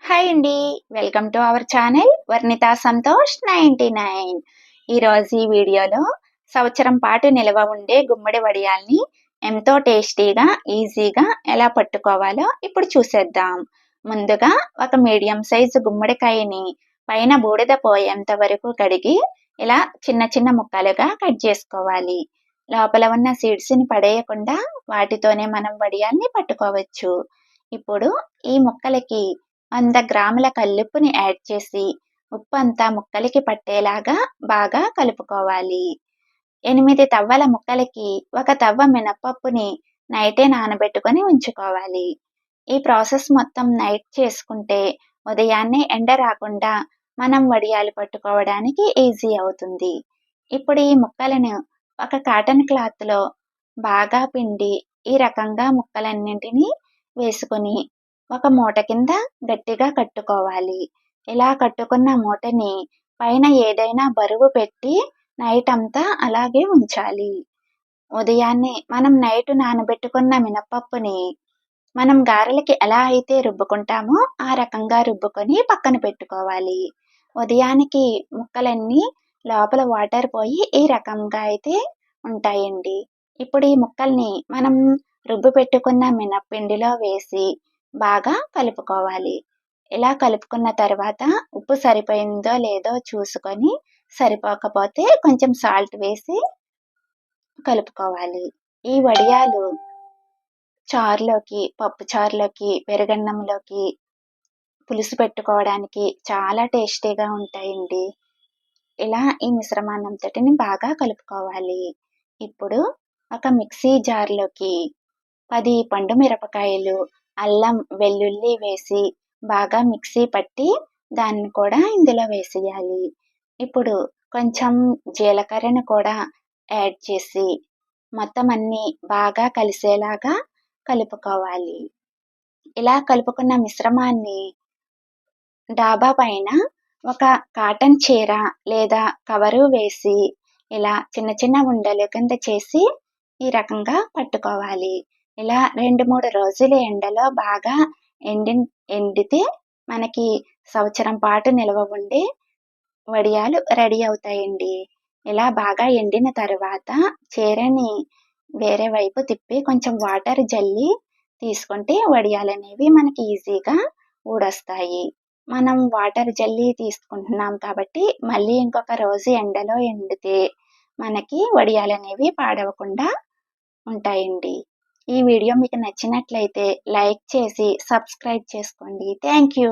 Hi అండి. Welcome to our channel Varnitha Santosh 99. ఈరోజు ఈ వీడియోలో సంవత్సరం పాటు నిల్వ ఉండే గుమ్మడి వడియాల్ని ఎంతో టేస్టీగా, ఈజీగా ఎలా పట్టుకోవాలో ఇప్పుడు చూసేద్దాం. ముందుగా ఒక మీడియం సైజు గుమ్మడికాయని పైన బూడిద పోయేంత వరకు కడిగి ఇలా చిన్న చిన్న ముక్కలుగా కట్ చేసుకోవాలి. లోపల ఉన్న సీడ్స్ని పడేయకుండా వాటితోనే మనం వడియాల్ని పట్టుకోవచ్చు. ఇప్పుడు ఈ ముక్కలకి 100 గ్రాముల కల్లుప్పుని యాడ్ చేసి ఉప్పంతా ముక్కలకి పట్టేలాగా బాగా కలుపుకోవాలి. 8 తవ్వల ముక్కలకి 1 తవ్వ మినపప్పుని నైటే నానబెట్టుకొని ఉంచుకోవాలి. ఈ ప్రాసెస్ మొత్తం నైట్ చేసుకుంటే ఉదయాన్నే ఎండ రాకుండా మనం వడియాలు పట్టుకోవడానికి ఈజీ అవుతుంది. ఇప్పుడు ఈ ముక్కలను ఒక కాటన్ క్లాత్లో బాగా పిండి ఈ రకంగా ముక్కలన్నింటినీ వేసుకొని ఒక మూట కింద గట్టిగా కట్టుకోవాలి. ఇలా కట్టుకున్న మూటని పైన ఏదైనా బరువు పెట్టి నైట్ అంతా అలాగే ఉంచాలి. ఉదయాన్నే మనం నైట్ నానబెట్టుకున్న మినపప్పుని మనం గారెలకి ఎలా అయితే రుబ్బుకుంటామో ఆ రకంగా రుబ్బుకొని పక్కన పెట్టుకోవాలి. ఉదయానికి ముక్కలన్నీ లోపల వాటర్ పోయి ఈ రకంగా అయితే ఉంటాయండి. ఇప్పుడు ఈ ముక్కల్ని మనం రుబ్బు పెట్టుకున్న మినప్పిండిలో వేసి బాగా కలుపుకోవాలి. ఇలా కలుపుకున్న తర్వాత ఉప్పు సరిపోయిందో లేదో చూసుకొని సరిపోకపోతే కొంచెం సాల్ట్ వేసి కలుపుకోవాలి. ఈ వడియాలు చారులోకి, పప్పు చారులోకి, పెరుగన్నంలోకి, పులుసు పెట్టుకోవడానికి చాలా టేస్టీగా ఉంటాయండి. ఇలా ఈ మిశ్రమాన్నంతటిని బాగా కలుపుకోవాలి. ఇప్పుడు ఒక మిక్సీ జార్లోకి 10 పండు మిరపకాయలు, అల్లం, వెల్లుల్లి వేసి బాగా మిక్సీ పట్టి దాన్ని కూడా ఇందులో వేసేయాలి. ఇప్పుడు కొంచెం జీలకర్రను కూడా యాడ్ చేసి మొత్తం అన్నీ బాగా కలిసేలాగా కలుపుకోవాలి. ఇలా కలుపుకున్న మిశ్రమాన్ని డాబా పైన ఒక కాటన్ చీర లేదా కవరు వేసి ఇలా చిన్న చిన్న ఉండలు కింద చేసి ఈ రకంగా పట్టుకోవాలి. ఇలా 2, 3 రోజులు ఎండలో బాగా ఎండితే మనకి సంవత్సరం పాటు నిల్వ ఉండే వడియాలు రెడీ అవుతాయండి. ఇలా బాగా ఎండిన తరువాత చీరని వేరే వైపు తిప్పి కొంచెం వాటర్ జల్లి తీసుకుంటే వడియాలనేవి మనకి ఈజీగా ఊడొస్తాయి. మనం వాటర్ జల్లి తీసుకుంటున్నాం కాబట్టి మళ్ళీ ఇంకొక రోజు ఎండలో ఎండితే మనకి వడియాలనేవి పాడవకుండా ఉంటాయండి. ఈ వీడియో మీకు నచ్చినట్లయితే లైక్ చేసి సబ్స్క్రైబ్ చేసుకోండి. Thank you.